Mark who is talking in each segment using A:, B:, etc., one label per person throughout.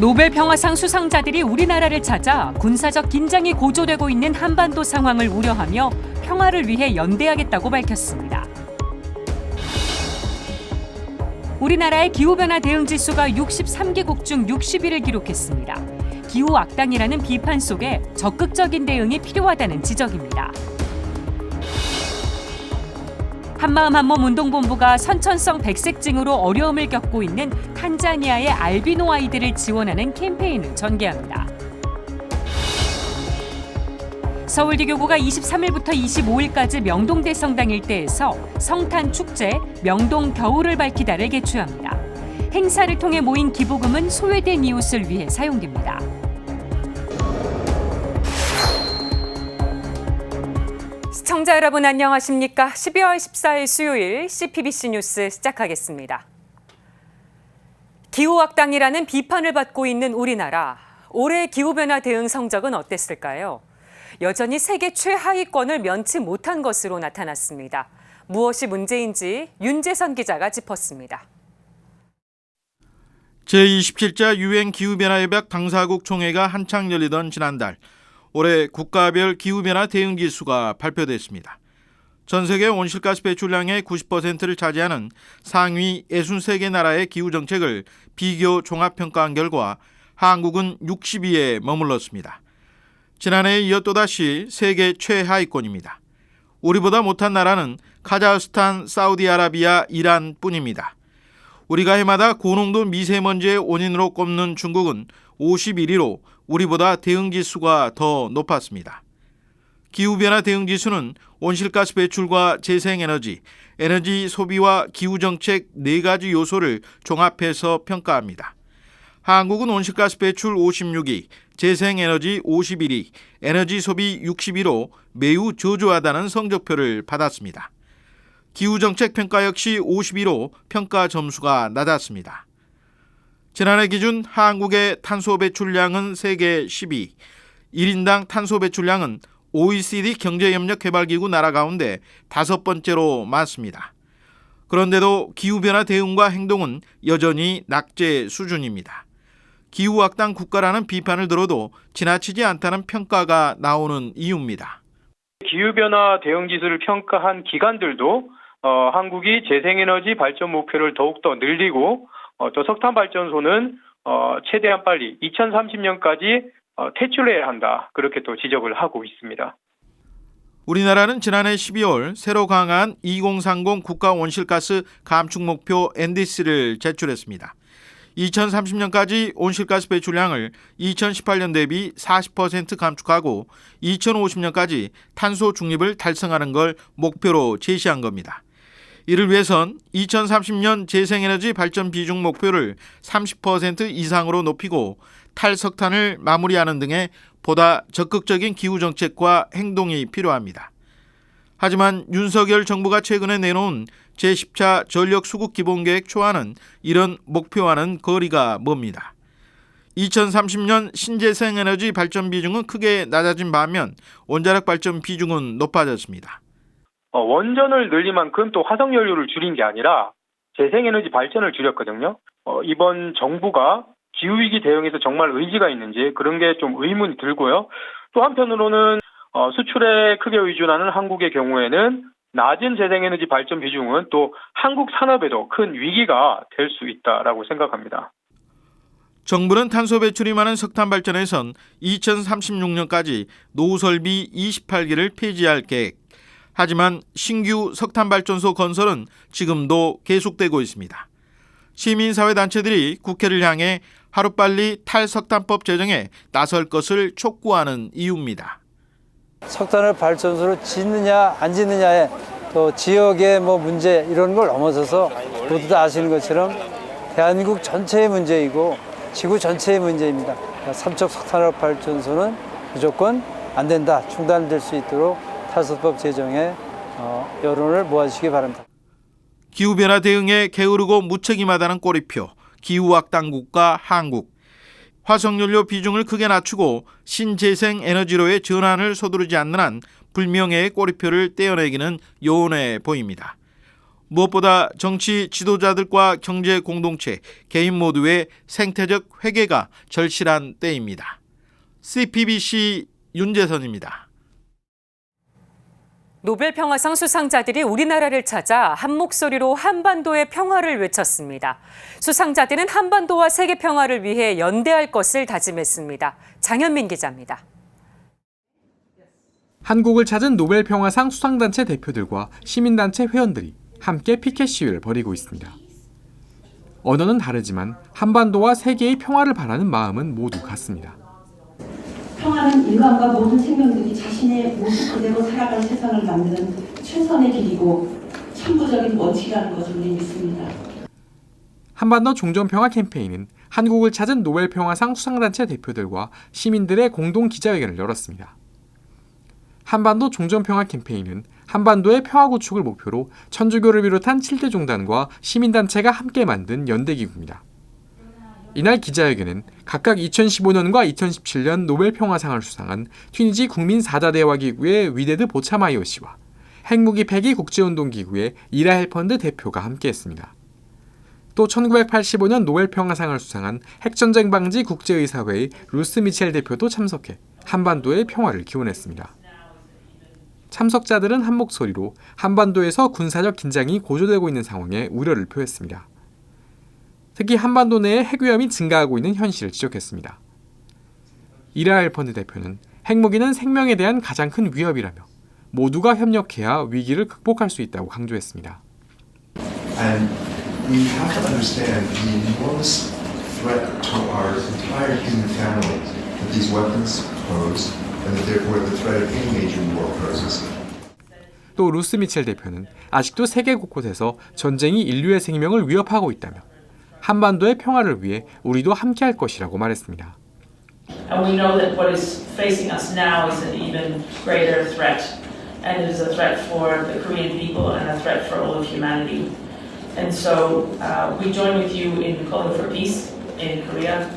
A: 노벨 평화상 수상자들이 우리나라를 찾아 군사적 긴장이 고조되고 있는 한반도 상황을 우려하며 평화를 위해 연대하겠다고 밝혔습니다. 우리나라의 기후변화 대응 지수가 63개국 중 60위를 기록했습니다. 기후 악당이라는 비판 속에 적극적인 대응이 필요하다는 지적입니다. 한마음 한몸 운동본부가 선천성 백색증으로 어려움을 겪고 있는 탄자니아의 알비노 아이들을 지원하는 캠페인을 전개합니다. 서울대교구가 23일부터 25일까지 명동대성당 일대에서 성탄 축제 명동 겨울을 밝히다를 개최합니다. 행사를 통해 모인 기부금은 소외된 이웃을 위해 사용됩니다. 시청자 여러분 안녕하십니까? 12월 14일 수요일 CPBC 뉴스 시작하겠습니다. 기후악당이라는 비판을 받고 있는 우리나라. 올해 기후변화 대응 성적은 어땠을까요? 여전히 세계 최하위권을 면치 못한 것으로 나타났습니다. 무엇이 문제인지 윤재선 기자가 짚었습니다.
B: 제27차 유엔 기후변화협약 당사국 총회가 한창 열리던 지난달, 올해 국가별 기후변화 대응 지수가 발표됐습니다. 전 세계 온실가스 배출량의 90%를 차지하는 상위 63개 나라의 기후정책을 비교 종합평가한 결과 한국은 60위에 머물렀습니다. 지난해에 이어 또다시 세계 최하위권입니다. 우리보다 못한 나라는 카자흐스탄, 사우디아라비아, 이란뿐입니다. 우리가 해마다 고농도 미세먼지의 원인으로 꼽는 중국은 51위로 우리보다 대응지수가 더 높았습니다. 기후변화 대응지수는 온실가스 배출과 재생에너지, 에너지 소비와 기후정책 4가지 요소를 종합해서 평가합니다. 한국은 온실가스 배출 56위, 재생에너지 51위, 에너지 소비 60위로 매우 저조하다는 성적표를 받았습니다. 기후정책 평가 역시 50위로 평가 점수가 낮았습니다. 지난해 기준 한국의 탄소 배출량은 세계 10위, 1인당 탄소 배출량은 OECD 경제협력개발기구 나라 가운데 5번째로 많습니다. 그런데도 기후변화 대응과 행동은 여전히 낙제 수준입니다. 기후악당 국가라는 비판을 들어도 지나치지 않다는 평가가 나오는 이유입니다.
C: 기후변화 대응 지수를 평가한 기관들도 한국이 재생에너지 발전 목표를 더욱더 늘리고 또 석탄 발전소는 최대한 빨리 2030년까지 퇴출해야 한다. 그렇게 또 지적을 하고 있습니다.
B: 우리나라는 지난해 12월 새로 강화한 2030 국가 온실가스 감축 목표 NDC를 제출했습니다. 2030년까지 온실가스 배출량을 2018년 대비 40% 감축하고 2050년까지 탄소 중립을 달성하는 걸 목표로 제시한 겁니다. 이를 위해선 2030년 재생에너지 발전 비중 목표를 30% 이상으로 높이고 탈석탄을 마무리하는 등의 보다 적극적인 기후정책과 행동이 필요합니다. 하지만 윤석열 정부가 최근에 내놓은 제10차 전력수급기본계획 초안은 이런 목표와는 거리가 멉니다. 2030년 신재생에너지 발전 비중은 크게 낮아진 반면 원자력 발전 비중은 높아졌습니다.
C: 원전을 늘린 만큼 또 화석연료를 줄인 게 아니라 재생에너지 발전을 줄였거든요. 이번 정부가 기후위기 대응에서 정말 의지가 있는지 그런 게 좀 의문이 들고요. 또 한편으로는 수출에 크게 의존하는 한국의 경우에는 낮은 재생에너지 발전 비중은 또 한국 산업에도 큰 위기가 될 수 있다라고 생각합니다.
B: 정부는 탄소 배출이 많은 석탄 발전에선 2036년까지 노후설비 28기를 폐지할 계획. 하지만 신규 석탄 발전소 건설은 지금도 계속되고 있습니다. 시민사회단체들이 국회를 향해 하루빨리 탈석탄법 제정에 나설 것을 촉구하는 이유입니다.
D: 석탄을 발전소로 짓느냐 안 짓느냐에 또 지역의 문제 이런 걸 넘어서서 모두 다 아시는 것처럼 대한민국 전체의 문제이고 지구 전체의 문제입니다. 삼척 석탄화력 발전소는 무조건 안 된다, 중단될 수 있도록 탈석법 제정에 여론을 모아주시기 바랍니다.
B: 기후변화 대응에 게으르고 무책임하다는 꼬리표, 기후악당국과 한국. 화석연료 비중을 크게 낮추고 신재생 에너지로의 전환을 서두르지 않는 한 불명예의 꼬리표를 떼어내기는 요원해 보입니다. 무엇보다 정치 지도자들과 경제 공동체, 개인 모두의 생태적 회개가 절실한 때입니다. CPBC 윤재선입니다.
A: 노벨 평화상 수상자들이 우리나라를 찾아 한 목소리로 한반도의 평화를 외쳤습니다. 수상자들은 한반도와 세계 평화를 위해 연대할 것을 다짐했습니다. 장현민 기자입니다.
E: 한국을 찾은 노벨 평화상 수상단체 대표들과 시민단체 회원들이 함께 피켓 시위를 벌이고 있습니다. 언어는 다르지만 한반도와 세계의 평화를 바라는 마음은 모두 같습니다.
F: 평화는 인간과 모든 생명들이 자신의 모습 그대로 살아갈 세상을 만드는 최선의 길이고 천부적인 원칙이라는 것을 우리는 믿습니다.
E: 한반도 종전평화 캠페인은 한국을 찾은 노벨 평화상 수상단체 대표들과 시민들의 공동 기자회견을 열었습니다. 한반도 종전평화 캠페인은 한반도의 평화 구축을 목표로 천주교를 비롯한 7대 종단과 시민단체가 함께 만든 연대기구입니다. 이날 기자회견은 각각 2015년과 2017년 노벨 평화상을 수상한 튀니지 국민 4자 대화기구의 위데드 보차마이오 씨와 핵무기 폐기 국제운동기구의 이라헬 펀드 대표가 함께했습니다. 또 1985년 노벨 평화상을 수상한 핵전쟁 방지 국제의사회의 루스 미첼 대표도 참석해 한반도의 평화를 기원했습니다. 참석자들은 한 목소리로 한반도에서 군사적 긴장이 고조되고 있는 상황에 우려를 표했습니다. 특히 한반도 내에 핵 위험이 증가하고 있는 현실을 지적했습니다. 이라엘 펀드 대표는 핵무기는 생명에 대한 가장 큰 위협이라며 모두가 협력해야 위기를 극복할 수 있다고 강조했습니다.
G: And we have to understand the enormous threat to our entire human family that these weapons pose. And therefore the threat of any major war poses.
E: 또 루스 미첼 대표는 아직도 세계 곳곳에서 전쟁이 인류의 생명을 위협하고 있다며 한반도의 평화를 위해 우리도 함께할 것이라고 말했습니다.
H: And we know that what is facing us now is an even greater threat, and it is a threat for the Korean people and a threat for all of humanity. And so we join with you in calling for peace in Korea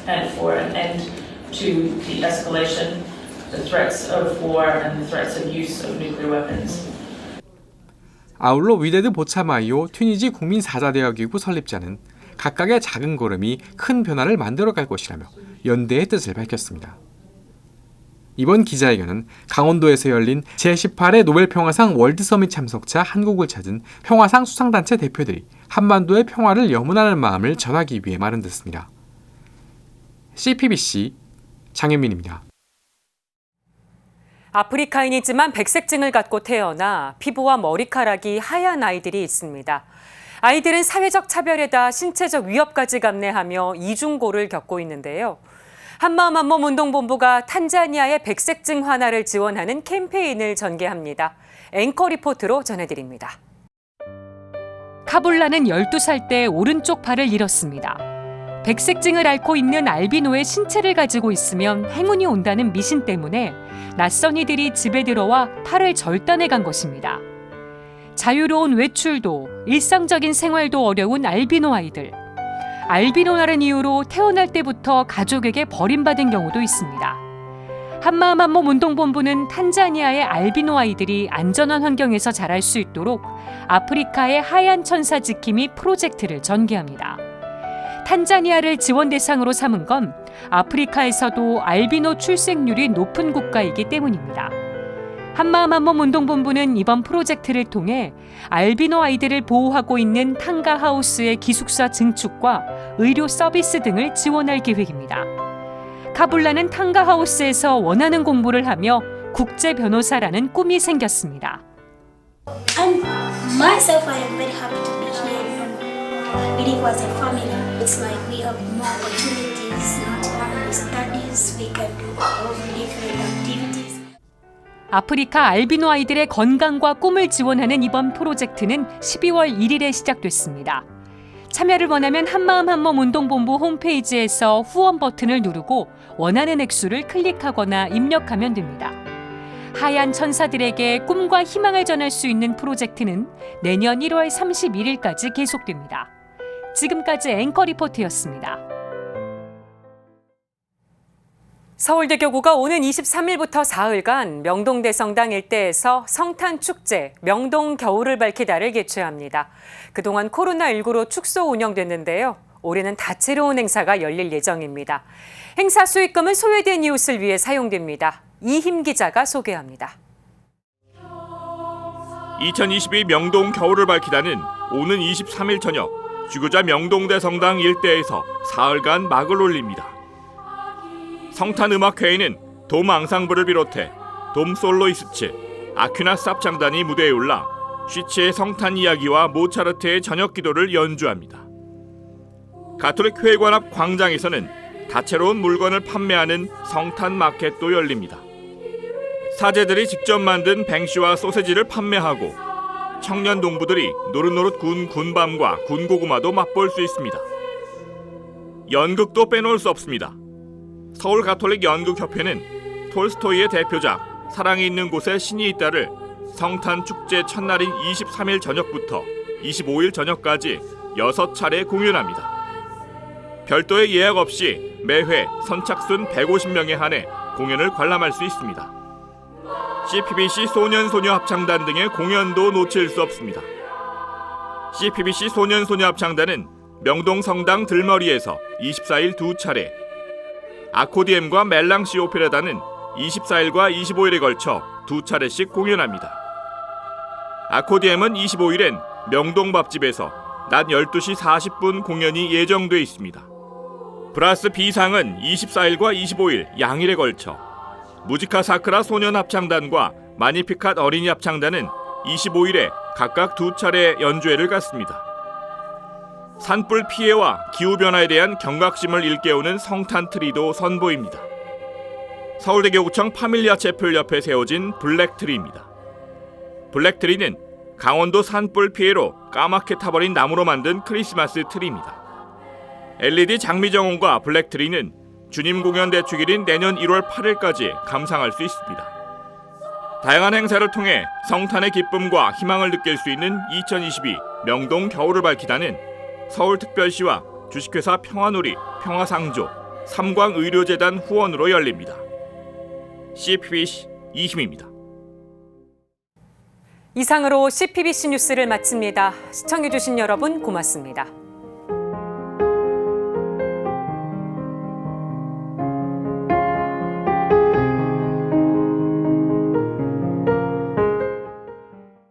H: and for an end to the escalation, the threats of war and the threats of use of nuclear weapons.
E: 아울러 위데드 보차마이오 튀니지 국민 4자 대화기구 설립자는 각각의 작은 걸음이 큰 변화를 만들어갈 것이라며 연대의 뜻을 밝혔습니다. 이번 기자회견은 강원도에서 열린 제18회 노벨 평화상 월드 서밋 참석자 한국을 찾은 평화상 수상단체 대표들이 한반도의 평화를 염원하는 마음을 전하기 위해 마련됐습니다. CPBC 장현민입니다.
A: 아프리카인이지만 백색증을 갖고 태어나 피부와 머리카락이 하얀 아이들이 있습니다. 아이들은 사회적 차별에다 신체적 위협까지 감내하며 이중고를 겪고 있는데요. 한마음 한몸 운동본부가 탄자니아의 백색증 완화를 지원하는 캠페인을 전개합니다. 앵커 리포트로 전해드립니다. 카불라는 12살 때 오른쪽 팔을 잃었습니다. 백색증을 앓고 있는 알비노의 신체를 가지고 있으면 행운이 온다는 미신 때문에 낯선 이들이 집에 들어와 팔을 절단해 간 것입니다. 자유로운 외출도 일상적인 생활도 어려운 알비노 아이들. 알비노라는 이유로 태어날 때부터 가족에게 버림받은 경우도 있습니다. 한마음 한몸 운동본부는 탄자니아의 알비노 아이들이 안전한 환경에서 자랄 수 있도록 아프리카의 하얀 천사 지킴이 프로젝트를 전개합니다. 탄자니아를 지원 대상으로 삼은 건 아프리카에서도 알비노 출생률이 높은 국가이기 때문입니다. 한마음 한몸 운동본부는 이번 프로젝트를 통해 알비노 아이들을 보호하고 있는 탕가하우스의 기숙사 증축과 의료 서비스 등을 지원할 계획입니다. 카불라는 탕가하우스에서 원하는 공부를 하며 국제 변호사라는 꿈이 생겼습니다.
I: Myself, I am very happy to be here. We live as a family. It's like we have more opportunities, not only studies, we can do all different activities.
A: 아프리카 알비노 아이들의 건강과 꿈을 지원하는 이번 프로젝트는 12월 1일에 시작됐습니다. 참여를 원하면 한마음 한몸 운동본부 홈페이지에서 후원 버튼을 누르고 원하는 액수를 클릭하거나 입력하면 됩니다. 하얀 천사들에게 꿈과 희망을 전할 수 있는 프로젝트는 내년 1월 31일까지 계속됩니다. 지금까지 앵커 리포트였습니다. 서울대교구가 오는 23일부터 사흘간 명동대성당 일대에서 성탄축제, 명동 겨울을 밝히다를 개최합니다. 그동안 코로나19로 축소 운영됐는데요. 올해는 다채로운 행사가 열릴 예정입니다. 행사 수익금은 소외된 이웃을 위해 사용됩니다. 이힘 기자가 소개합니다.
J: 2022 명동 겨울을 밝히다는 오는 23일 저녁 지구자 명동대성당 일대에서 사흘간 막을 올립니다. 성탄음악회에는 돔 앙상블을 비롯해 돔 솔로이스트, 아퀴나 쌉장단이 무대에 올라 쉬츠의 성탄 이야기와 모차르트의 저녁 기도를 연주합니다. 가톨릭 회관 앞 광장에서는 다채로운 물건을 판매하는 성탄 마켓도 열립니다. 사제들이 직접 만든 뱅시와 소세지를 판매하고 청년 농부들이 노릇노릇 구운 군밤과 군고구마도 맛볼 수 있습니다. 연극도 빼놓을 수 없습니다. 서울 가톨릭 연극협회는 톨스토이의 대표작 사랑이 있는 곳에 신이 있다를 성탄 축제 첫날인 23일 저녁부터 25일 저녁까지 6차례 공연합니다. 별도의 예약 없이 매회 선착순 150명에 한해 공연을 관람할 수 있습니다. CPBC 소년소녀 합창단 등의 공연도 놓칠 수 없습니다. CPBC 소년소녀 합창단은 명동 성당 들머리에서 24일 2차례, 아코디엠과 멜랑시 오페라단은 24일과 25일에 걸쳐 2차례씩 공연합니다. 아코디엠은 25일엔 명동 밥집에서 낮 12시 40분 공연이 예정돼 있습니다. 브라스 B상은 24일과 25일 양일에 걸쳐, 무지카 사크라 소년 합창단과 마니피캇 어린이 합창단은 25일에 각각 2차례 연주회를 갖습니다. 산불 피해와 기후변화에 대한 경각심을 일깨우는 성탄 트리도 선보입니다. 서울대교구청 파밀리아 채플 옆에 세워진 블랙트리입니다. 블랙트리는 강원도 산불 피해로 까맣게 타버린 나무로 만든 크리스마스 트리입니다. LED 장미 정원과 블랙트리는 주님 공연 대축일인 내년 1월 8일까지 감상할 수 있습니다. 다양한 행사를 통해 성탄의 기쁨과 희망을 느낄 수 있는 2022 명동 겨울을 밝히다는 서울특별시와 주식회사 평화누리, 평화상조, 삼광의료재단 후원으로 열립니다. CPBC 이힘입니다.
A: 이상으로 CPBC 뉴스를 마칩니다. 시청해주신 여러분 고맙습니다.